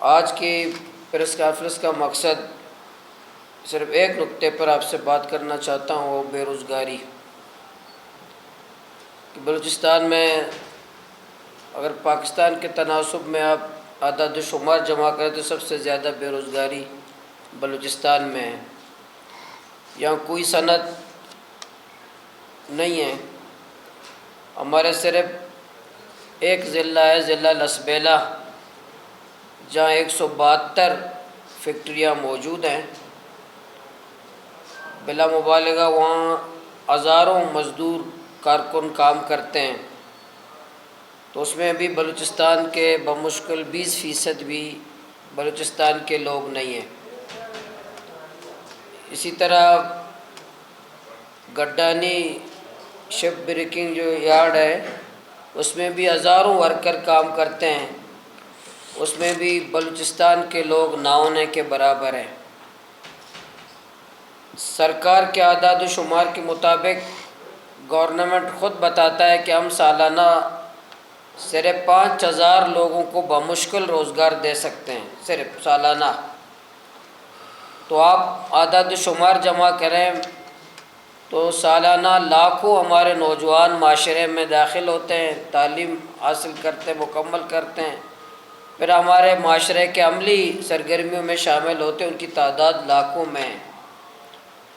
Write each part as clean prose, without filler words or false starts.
آج کی press conference کا مقصد صرف ایک نقطے پر آپ سے بات کرنا چاہتا ہوں، وہ بے روزگاری۔ کہ بلوچستان میں اگر پاکستان کے تناسب میں آپ اعداد و شمار جمع کریں تو سب سے زیادہ بے روزگاری بلوچستان میں ہے۔ یہاں کوئی صنعت نہیں ہے۔ ہمارے صرف ایک ضلع ہے، ضلع لسبیلا، جہاں 172 فیکٹریاں موجود ہیں۔ بلا مبالغہ وہاں ہزاروں مزدور کارکن کام کرتے ہیں، تو اس میں بھی بلوچستان کے بمشکل 20% بھی بلوچستان کے لوگ نہیں ہیں۔ اسی طرح گڈانی شپ بریکنگ جو یارڈ ہے، اس میں بھی ہزاروں ورکر کام کرتے ہیں، اس میں بھی بلوچستان کے لوگ نہ ہونے کے برابر ہیں۔ سرکار کے اعداد و شمار کے مطابق گورنمنٹ خود بتاتا ہے کہ ہم سالانہ صرف 5000 لوگوں کو بمشکل روزگار دے سکتے ہیں، صرف سالانہ۔ تو آپ اعداد و شمار جمع کریں تو سالانہ لاکھوں ہمارے نوجوان معاشرے میں داخل ہوتے ہیں، تعلیم حاصل کرتے ہیں، مکمل کرتے ہیں، پھر ہمارے معاشرے کے عملی سرگرمیوں میں شامل ہوتے ہیں، ان کی تعداد لاکھوں میں ہے۔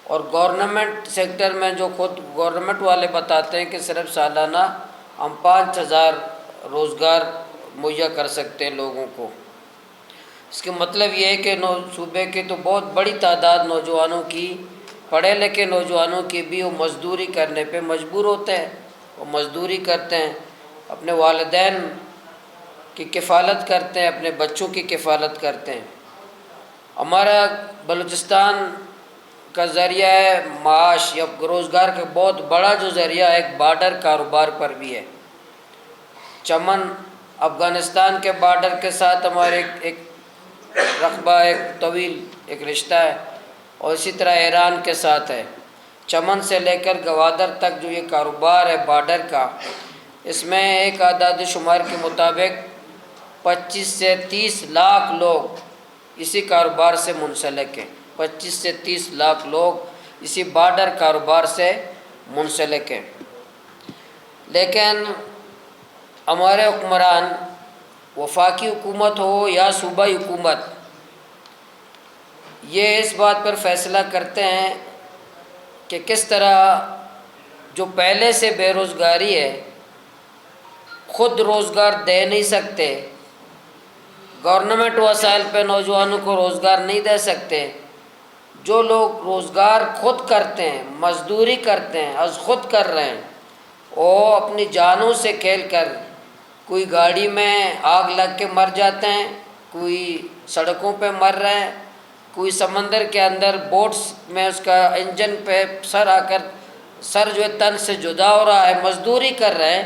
اور گورنمنٹ سیکٹر میں جو خود گورنمنٹ والے بتاتے ہیں کہ صرف سالانہ ہم 5000 روزگار مہیا کر سکتے ہیں لوگوں کو۔ اس کا مطلب یہ ہے کہ صوبے کی تو بہت بڑی تعداد نوجوانوں کی، پڑھے لکھے نوجوانوں کی بھی وہ مزدوری کرنے پہ مجبور ہوتے ہیں، وہ مزدوری کرتے ہیں، اپنے والدین کی کفالت کرتے ہیں، اپنے بچوں کی کفالت کرتے ہیں۔ ہمارا بلوچستان کا ذریعہ ہے معاش یا روزگار کا بہت بڑا جو ذریعہ ہے، ایک بارڈر کاروبار پر بھی ہے۔ چمن افغانستان کے بارڈر کے ساتھ ہمارے ایک رقبہ، ایک طویل ایک رشتہ ہے، اور اسی طرح ایران کے ساتھ ہے۔ چمن سے لے کر گوادر تک جو یہ کاروبار ہے بارڈر کا، اس میں ایک اعداد و شمار کے مطابق 25 سے 30 لاکھ لوگ اسی کاروبار سے منسلک ہیں۔ 25 سے 30 لاکھ لوگ اسی بارڈر کاروبار سے منسلک ہیں۔ لیکن ہمارے حکمران، وفاقی حکومت ہو یا صوبائی حکومت، یہ اس بات پر فیصلہ کرتے ہیں کہ کس طرح جو پہلے سے بے روزگاری ہے، خود روزگار دے نہیں سکتے، گورنمنٹ وسائل پہ نوجوانوں کو روزگار نہیں دے سکتے، جو لوگ روزگار خود کرتے ہیں، مزدوری کرتے ہیں، از خود کر رہے ہیں، وہ اپنی جانوں سے کھیل کر کوئی گاڑی میں آگ لگ کے مر جاتے ہیں، کوئی سڑکوں پہ مر رہے ہیں، کوئی سمندر کے اندر بوٹس میں اس کا انجن پہ سر آ کر سر جو ہے تن سے جدا ہو رہا ہے، مزدوری کر رہے ہیں،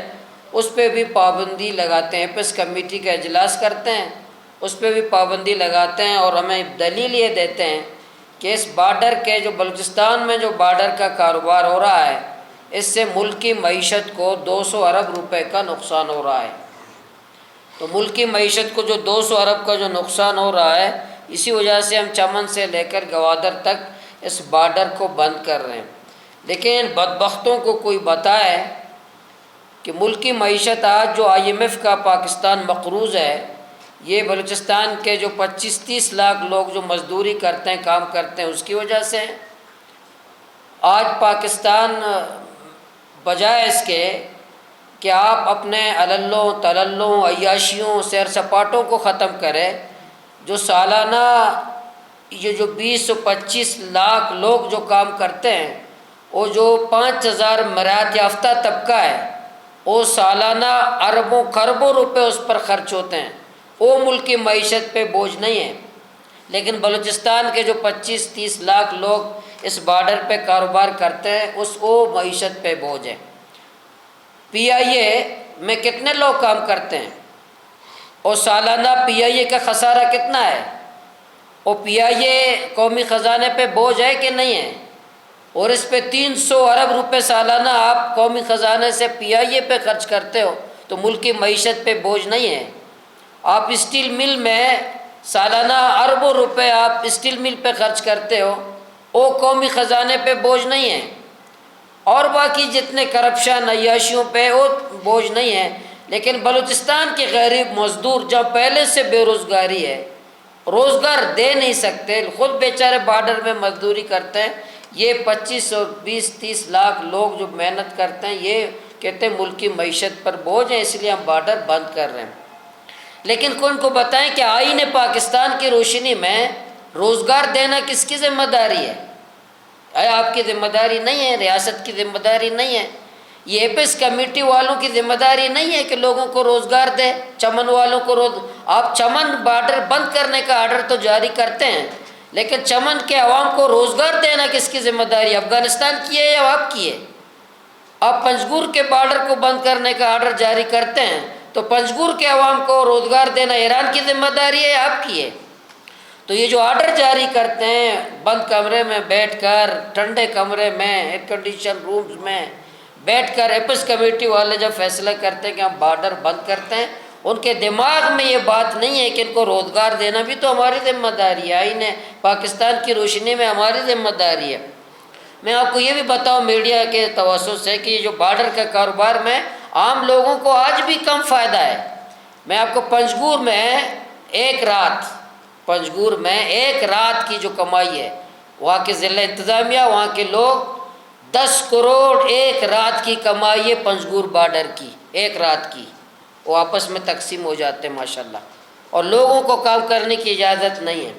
اس پہ بھی پابندی لگاتے ہیں۔ ایپس کمیٹی کا اجلاس کرتے ہیں، اس پہ بھی پابندی لگاتے ہیں، اور ہمیں دلیل یہ دیتے ہیں کہ اس بارڈر کے جو بلوچستان میں جو بارڈر کا کاروبار ہو رہا ہے، اس سے ملک کی معیشت کو 200 ارب روپے کا نقصان ہو رہا ہے۔ تو ملک کی معیشت کو جو 200 ارب کا جو نقصان ہو رہا ہے، اسی وجہ سے ہم چمن سے لے کر گوادر تک اس بارڈر کو بند کر رہے ہیں۔ لیکن بدبختوں کو کوئی بتائے کہ ملک کی معیشت آج جو IMF کا پاکستان مقروض ہے، یہ بلوچستان کے جو 25-30 لاکھ لوگ جو مزدوری کرتے ہیں، کام کرتے ہیں، اس کی وجہ سے آج پاکستان بجائے اس کے کہ آپ اپنے عللوں تللوں عیاشیوں سیر سپاٹوں کو ختم کریں، جو سالانہ یہ جو 20-25 لاکھ لوگ جو کام کرتے ہیں، وہ جو 5000 مراعات یافتہ طبقہ ہے، وہ سالانہ اربوں خربوں روپے اس پر خرچ ہوتے ہیں، وہ ملک کی معیشت پہ بوجھ نہیں ہے۔ لیکن بلوچستان کے جو 25-30 لاکھ لوگ اس بارڈر پہ کاروبار کرتے ہیں، وہ معیشت پہ بوجھ ہے۔ PIA میں کتنے لوگ کام کرتے ہیں، اور سالانہ PIA کا خسارہ کتنا ہے، اور PIA قومی خزانے پہ بوجھ ہے کہ نہیں ہے؟ اور اس پہ 300 ارب روپے سالانہ آپ قومی خزانے سے PIA پہ خرچ کرتے ہو، تو ملک کی معیشت پہ بوجھ نہیں ہے؟ آپ اسٹیل مل میں سالانہ اربوں روپے آپ اسٹیل مل پہ خرچ کرتے ہو، وہ قومی خزانے پہ بوجھ نہیں ہے، اور باقی جتنے کرپشن عیاشیوں پہ وہ بوجھ نہیں ہے۔ لیکن بلوچستان کے غریب مزدور جب پہلے سے بے روزگاری ہے، روزگار دے نہیں سکتے، خود بیچارے بارڈر میں مزدوری کرتے ہیں، یہ 25-20-30 لاکھ لوگ جو محنت کرتے ہیں، یہ کہتے ہیں ملک کی معیشت پر بوجھ ہے، اس لیے ہم بارڈر بند کر رہے ہیں۔ لیکن ان کو بتائیں کہ آئین پاکستان کی روشنی میں روزگار دینا کس کی ذمہ داری ہے؟ آپ کی ذمہ داری نہیں ہے، ریاست کی ذمہ داری نہیں ہے، یہ ایپس کمیٹی والوں کی ذمہ داری نہیں ہے کہ لوگوں کو روزگار دے، چمن والوں کو آپ چمن بارڈر بند کرنے کا آرڈر تو جاری کرتے ہیں، لیکن چمن کے عوام کو روزگار دینا کس کی ذمہ داری ہے؟ افغانستان کی ہے یا آپ کی ہے؟ آپ پنجگور کے بارڈر کو بند کرنے کا آرڈر جاری کرتے ہیں تو پنجگور کے عوام کو روزگار دینا ایران کی ذمہ داری ہے یا آپ کی ہے؟ تو یہ جو آرڈر جاری کرتے ہیں بند کمرے میں بیٹھ کر، ٹھنڈے کمرے میں، ایئر کنڈیشن رومز میں بیٹھ کر، ایپس کمیٹی والے جب فیصلہ کرتے ہیں کہ ہم بارڈر بند کرتے ہیں، ان کے دماغ میں یہ بات نہیں ہے کہ ان کو روزگار دینا بھی تو ہماری ذمہ داری ہے، آئین پاکستان کی روشنی میں ہماری ذمہ داری ہے۔ میں آپ کو یہ بھی بتاؤں میڈیا کے توسط سے کہ یہ جو بارڈر کا کاروبار میں عام لوگوں کو آج بھی کم فائدہ ہے۔ میں آپ کو پنجگور میں ایک رات کی جو کمائی ہے، وہاں کے ضلع انتظامیہ، وہاں کے لوگ 10 کروڑ ایک رات کی کمائی ہے پنجگور بارڈر کی، ایک رات کی، وہ آپس میں تقسیم ہو جاتے ہیں ماشاءاللہ، اور لوگوں کو کام کرنے کی اجازت نہیں ہے۔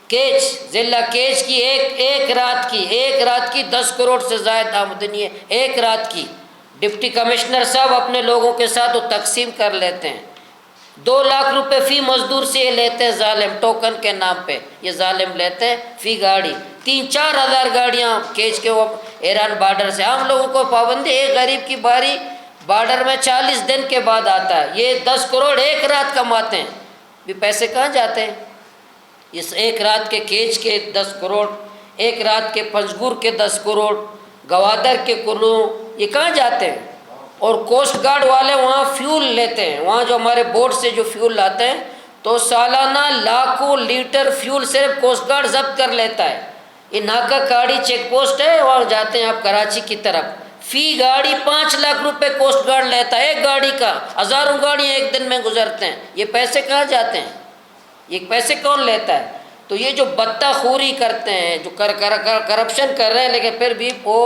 کیچ، ضلع کیچ کی ایک رات کی 10 کروڑ سے زائد آمدنی ہے، ایک رات کی۔ ڈپٹی کمشنر صاحب اپنے لوگوں کے ساتھ وہ تقسیم کر لیتے ہیں، 2 لاکھ روپے فی مزدور سے یہ لیتے ہیں، ظالم ٹوکن کے نام پہ یہ ظالم لیتے ہیں فی گاڑی، 3-4 ہزار گاڑیاں کیچ کے وہ ایران بارڈر سے۔ عام لوگوں کو پابندی، ایک غریب کی باری بارڈر میں 40 دن کے بعد آتا ہے، یہ 10 کروڑ ایک رات کماتے ہیں، بھی پیسے کہاں جاتے ہیں؟ اس ایک رات کے کیچ کے 10 کروڑ، ایک رات کے پنجگور کے 10 کروڑ، گوادر کے کلو، یہ کہاں جاتے ہیں؟ اور کوسٹ گارڈ والے وہاں فیول لیتے ہیں، وہاں جو ہمارے بورڈ سے جو فیول لاتے ہیں تو سالانہ لاکھوں لیٹر فیول صرف کوسٹ گارڈ ضبط کر لیتا ہے۔ یہ ناکا کاڑی چیک پوسٹ ہے، وہاں جاتے ہیں آپ کراچی کی طرف، فی گاڑی 5 لاکھ روپے کوسٹ گارڈ لیتا ہے، ایک گاڑی کا، ہزاروں گاڑیاں ایک دن میں گزرتے ہیں، یہ پیسے کہاں جاتے ہیں؟ یہ پیسے کون لیتا ہے؟ تو یہ جو بتہ خوری کرتے ہیں، جو کرپشن کر رہے ہیں، لیکن پھر بھی وہ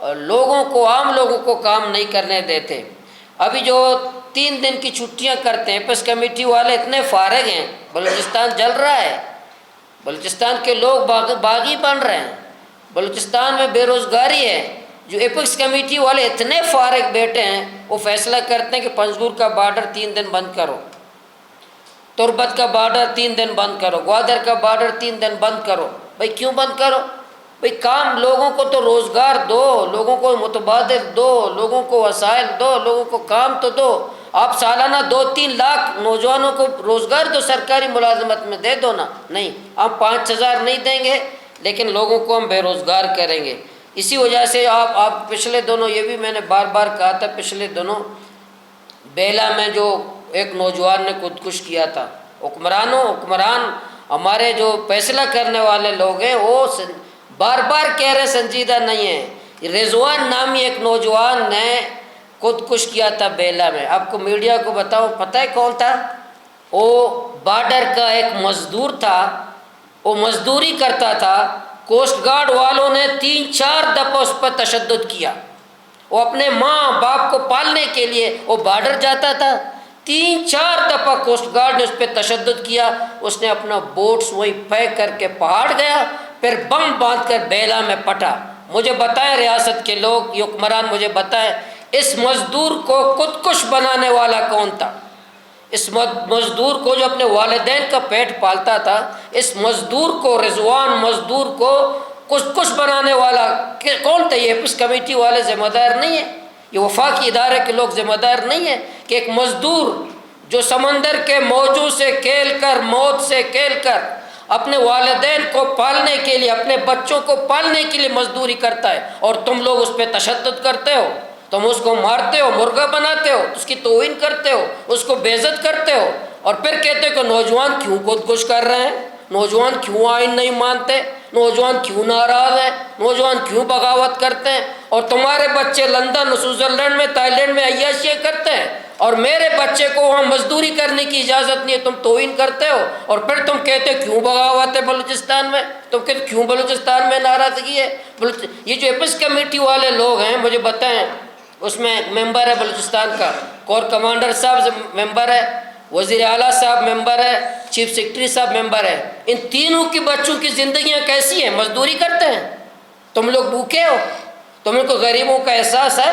لوگوں کو، عام لوگوں کو کام نہیں کرنے دیتے۔ ابھی جو 3 دن کی چھٹیاں کرتے ہیں، ایپس کمیٹی والے اتنے فارغ ہیں، بلوچستان جل رہا ہے، بلوچستان کے لوگ باغی بن رہے ہیں، بلوچستان میں بے روزگاری ہے، جو ایپس کمیٹی والے اتنے فارغ بیٹھے ہیں، وہ فیصلہ کرتے ہیں کہ پنجگور کا بارڈر 3 دن بند کرو، تربت کا بارڈر 3 دن بند کرو، گوادر کا بارڈر 3 دن بند کرو۔ بھائی کیوں بند کرو؟ بھائی کام، لوگوں کو تو روزگار دو، لوگوں کو متبادل دو، لوگوں کو وسائل دو، لوگوں کو کام تو دو۔ آپ سالانہ 2-3 لاکھ نوجوانوں کو روزگار دو، سرکاری ملازمت میں دے دو نا۔ نہیں، ہم 5,000 نہیں دیں گے، لیکن لوگوں کو ہم بے روزگار کریں گے۔ اسی وجہ سے آپ پچھلے دنوں، یہ بھی میں نے بار بار کہا تھا، پچھلے دنوں بیلا میں جو ایک نوجوان نے خودکش کیا تھا، حکمران ہمارے جو فیصلہ کرنے والے لوگ ہیں وہ بار بار کہہ رہے سنجیدہ نہیں ہیں۔ رضوان نامی ایک نوجوان نے خودکش کیا تھا بیلا میں، آپ کو میڈیا کو بتاؤں، پتہ ہے کون تھا؟ وہ بارڈر کا ایک مزدور تھا، وہ مزدوری کرتا تھا، کوسٹ گارڈ والوں نے 3-4 دفعہ اس پر تشدد کیا، وہ اپنے ماں باپ کو پالنے کے لیے وہ بارڈر جاتا تھا، 3-4 دفعہ کوسٹ گارڈ نے اس پہ تشدد کیا، اس نے اپنا بوٹس وہیں پھینک کر کے پہاڑ گیا، پھر بم باندھ کر بیلا میں پٹا۔ مجھے بتائیں ریاست کے لوگ، یہ حکمران مجھے بتائیں، اس مزدور کو خودکش بنانے والا کون تھا؟ اس مزدور کو، جو اپنے والدین کا پیٹ پالتا تھا، اس مزدور کو، رضوان مزدور کو خودکش بنانے والا کون تھا؟ یہ ایپس کمیٹی والے ذمہ دار نہیں ہیں، یہ وفاقی ادارے کے لوگ ذمہ دار نہیں ہیں کہ ایک مزدور جو سمندر کے موجوں سے کھیل کر، موت سے کھیل کر اپنے والدین کو پالنے کے لیے، اپنے بچوں کو پالنے کے لیے مزدوری کرتا ہے، اور تم لوگ اس پہ تشدد کرتے ہو، تم اس کو مارتے ہو، مرغا بناتے ہو، اس کی توہین کرتے ہو، اس کو بے عزت کرتے ہو۔ اور پھر کہتے کہ نوجوان کیوں خودکش کر رہے ہیں، نوجوان کیوں آئین نہیں مانتے، نوجوان کیوں ناراض ہیں، نوجوان کیوں بغاوت کرتے ہیں، اور تمہارے بچے لندن، سوئٹزرلینڈ میں، تائی لینڈ میں عیاشیاں کرتے ہیں، اور میرے بچے کو وہاں مزدوری کرنے کی اجازت نہیں ہے، تم توہین کرتے ہو، اور پھر تم کہتے ہو کیوں بغاوت ہے بلوچستان میں، تم کہتے کیوں بلوچستان میں ناراضگی ہے۔ یہ جو ایپس کمیٹی والے لوگ ہیں مجھے بتائیں، اس میں ممبر ہے بلوچستان کا، کور کمانڈر صاحب ممبر ہے، وزیر اعلیٰ صاحب ممبر ہے، چیف سیکرٹری صاحب ممبر ہے، ان تینوں کی بچوں کی زندگیاں کیسی ہیں؟ مزدوری کرتے ہیں، تم لوگ بھوکے ہو، تم لوگ کو غریبوں کا احساس ہے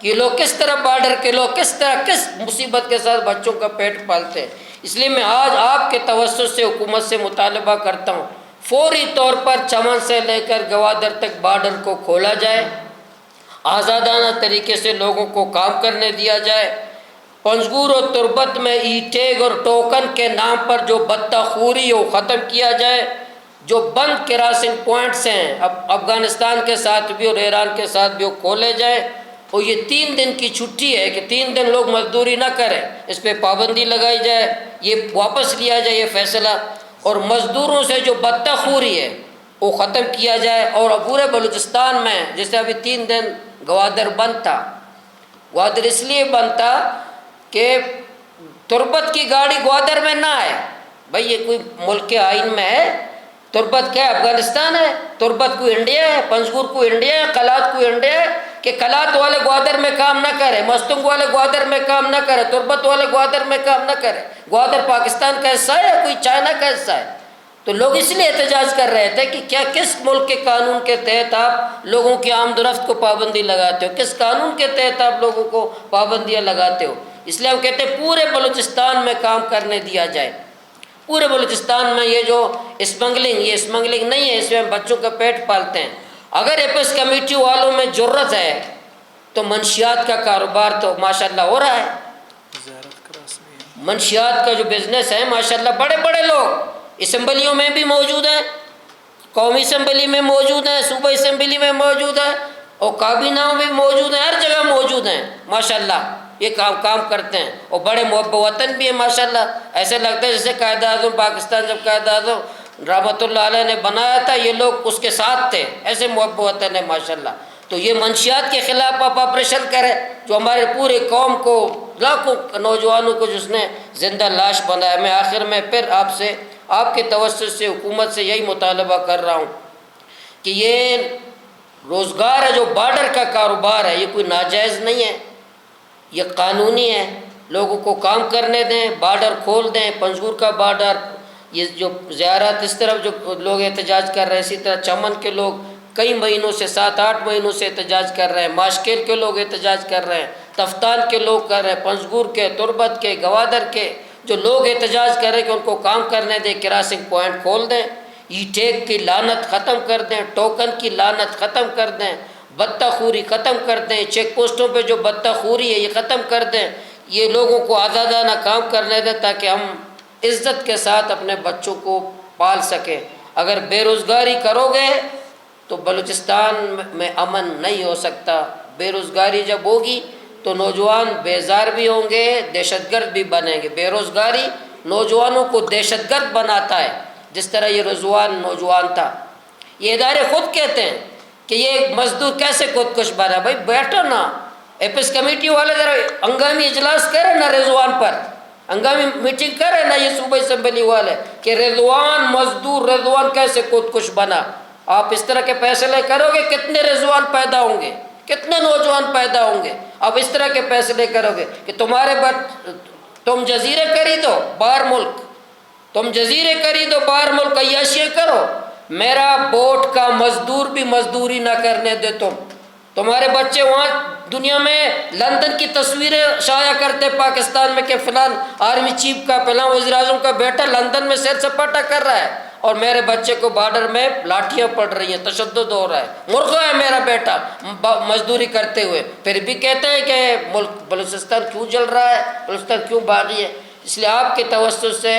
کہ یہ لوگ کس طرح بارڈر کے لوگ کس طرح کس مصیبت کے ساتھ بچوں کا پیٹ پالتے ہیں۔ اس لیے میں آج آپ کے توسط سے حکومت سے مطالبہ کرتا ہوں، فوری طور پر چمن سے لے کر گوادر تک بارڈر کو کھولا جائے، آزادانہ طریقے سے لوگوں کو کام کرنے دیا جائے، پنجگور اور تربت میں ای ٹیگ اور ٹوکن کے نام پر جو بدتخوری ہے وہ ختم کیا جائے، جو بند کراسنگ پوائنٹس ہیں اب افغانستان کے ساتھ بھی اور ایران کے ساتھ بھی وہ کھولے جائیں، اور یہ 3 دن کی چھٹی ہے کہ 3 دن لوگ مزدوری نہ کریں، اس پہ پابندی لگائی جائے، یہ واپس لیا جائے یہ فیصلہ، اور مزدوروں سے جو بدتخوری ہے وہ ختم کیا جائے، اور پورے بلوچستان میں جیسے ابھی 3 دن گوادر بند تھا، گوادر اس لیے بند تھا کہ تربت کی گاڑی گوادر میں نہ آئے، بھائی یہ کوئی ملک کے آئین میں ہے؟ تربت کیا ہے؟ افغانستان ہے، تربت کو انڈیا ہے، پنجگور کو انڈیا ہے، کلات کو انڈیا ہے، کہ کلات والے گوادر میں کام نہ کرے، مستنگ والے گوادر میں کام نہ کرے، تربت والے گوادر میں کام نہ کرے، گوادر پاکستان کا حصہ ہے یا کوئی چائنا کا حصہ ہے؟ تو لوگ اس لیے احتجاج کر رہے تھے کہ کیا کس ملک کے قانون کے تحت آپ لوگوں کی آمد و رفت کو پابندی لگاتے ہو، کس قانون کے تحت آپ لوگوں کو پابندیاں لگاتے ہو؟ اس لیے ہم کہتے ہیں پورے بلوچستان میں کام کرنے دیا جائے، پورے بلوچستان میں۔ یہ جو اسمگلنگ، یہ اسمگلنگ نہیں ہے، اس میں ہم بچوں کا پیٹ پالتے ہیں۔ اگر ایپس کمیٹی والوں میں جرت ہے تو منشیات کا کاروبار تو ماشاءاللہ ہو رہا ہے، منشیات کا جو بزنس ہے ماشاءاللہ، بڑے بڑے لوگ اسمبلیوں میں بھی موجود ہیں، قومی اسمبلی میں موجود ہیں، صوبہ اسمبلی میں موجود ہیں، اور کابینہ میں موجود ہیں، ہر جگہ موجود ہیں ماشاءاللہ، یہ کام کرتے ہیں، اور بڑے محب وطن بھی ہیں ماشاءاللہ۔ ایسے لگتا ہے جیسے قائد اعظم پاکستان، جب قائد اعظم رحمۃ اللہ علیہ نے بنایا تھا یہ لوگ اس کے ساتھ تھے، ایسے محب وطن ہے ماشاءاللہ۔ تو یہ منشیات کے خلاف آپ آپریشن کریں، جو ہمارے پورے قوم کو، لاکھوں نوجوانوں کو جس نے زندہ لاش بنایا۔ میں آخر میں پھر آپ سے، آپ کے توسط سے حکومت سے یہی مطالبہ کر رہا ہوں کہ یہ روزگار ہے جو بارڈر کا کاروبار ہے، یہ کوئی ناجائز نہیں ہے، یہ قانونی ہے، لوگوں کو کام کرنے دیں، بارڈر کھول دیں، پنجگور کا بارڈر، یہ جو زیارت اس طرف جو لوگ احتجاج کر رہے ہیں، اسی طرح چمن کے لوگ کئی مہینوں سے 7-8 مہینوں سے احتجاج کر رہے ہیں، ماشکیل کے لوگ احتجاج کر رہے ہیں، تفتان کے لوگ کر رہے ہیں، پنجگور کے، تربت کے، گوادر کے جو لوگ احتجاج کر رہے ہیں کہ ان کو کام کرنے دیں، کراسنگ پوائنٹ کھول دیں، ای ٹیگ کی لعنت ختم کر دیں، ٹوکن کی لعنت ختم کر دیں، بدتخوری ختم کر دیں، چیک پوسٹوں پہ جو بدتخوری ہے یہ ختم کر دیں، یہ لوگوں کو آزادانہ کام کرنے دیں تاکہ ہم عزت کے ساتھ اپنے بچوں کو پال سکیں۔ اگر بے روزگاری کرو گے تو بلوچستان میں امن نہیں ہو سکتا، بے روزگاری جب ہوگی تو نوجوان بیزار بھی ہوں گے، دہشت گرد بھی بنیں گے۔ بے روزگاری نوجوانوں کو دہشت گرد بناتا ہے، جس طرح یہ رضوان نوجوان تھا۔ یہ ادارے خود کہتے ہیں کہ یہ مزدور کیسے خودکش بنا، بھائی بیٹھو نا، ایپس کمیٹی والے ذرا ہنگامی اجلاس کرے نا رضوان پر، ہنگامی میٹنگ کرے نا یہ صوبہ اسمبلی والے کہ رضوان مزدور، رضوان کیسے خودکش بنا۔ آپ اس طرح کے فیصلے کرو گے کتنے رضوان پیدا ہوں گے، کتنے نوجوان پیدا ہوں گے۔ اب اس طرح کے فیصلے کرو گے کہ تم جزیرے خریدو باہر ملک، تم جزیرے خریدو باہر ملک، عیاشیاں کرو، میرا بوٹ کا مزدور بھی مزدوری نہ کرنے دے، تمہارے بچے وہاں دنیا میں لندن کی تصویریں شائع کرتے پاکستان میں کہ فلان آرمی چیف کا، فلان وزیر اعظم کا بیٹا لندن میں سیر سپاٹا کر رہا ہے، اور میرے بچے کو بارڈر میں لاٹھیاں پڑ رہی ہیں، تشدد ہو رہا ہے، مرغا ہے میرا بیٹا مزدوری کرتے ہوئے، پھر بھی کہتے ہیں کہ ملک بلوچستان کیوں جل رہا ہے، بلوچستان کیوں باغی ہے۔ اس لیے آپ کے توسط سے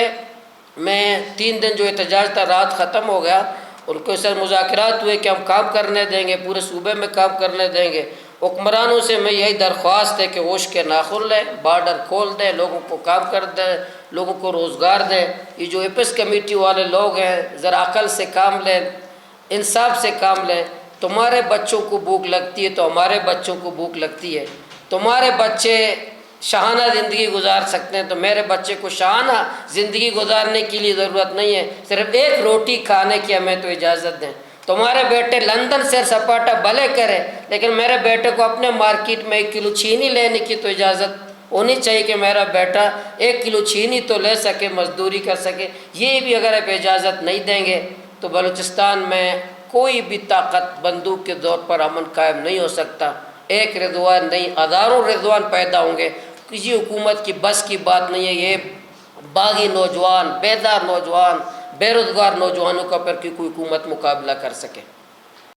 میں 3 دن جو احتجاج تھا رات ختم ہو گیا، ان کے ساتھ مذاکرات ہوئے کہ ہم کام کرنے دیں گے، پورے صوبے میں کام کرنے دیں گے۔ حکمرانوں سے میں یہی درخواست ہے کہ ہوش کے ناخن لیں، بارڈر کھول دیں، لوگوں کو کام کر دیں، لوگوں کو روزگار دیں. یہ جو ایپس کمیٹی والے لوگ ہیں ذرا عقل سے کام لیں, انصاف سے کام لیں. تمہارے بچوں کو بھوک لگتی ہے تو ہمارے بچوں کو بھوک لگتی ہے. تمہارے بچے شاہانہ زندگی گزار سکتے ہیں تو میرے بچے کو شاہانہ زندگی گزارنے کے لیے ضرورت نہیں ہے, صرف ایک روٹی کھانے کی ہمیں تو اجازت دیں. تمہارے بیٹے لندن سے سپاٹا بھلے کرے لیکن میرے بیٹے کو اپنے مارکیٹ میں 1 کلو چینی لینے کی تو اجازت ہونی چاہیے کہ میرا بیٹا 1 کلو چینی تو لے سکے, مزدوری کر سکے. یہ بھی اگر آپ اجازت نہیں دیں گے تو بلوچستان میں کوئی بھی طاقت بندوق کے دور پر امن قائم نہیں ہو سکتا. ایک رضوان نہیں, ہزاروں رضوان پیدا ہوں گے. کسی حکومت کی بس کی بات نہیں ہے یہ باغی نوجوان, بیدار نوجوان, بے روزگار نوجوانوں کا پر کوئی حکومت مقابلہ کر سکے.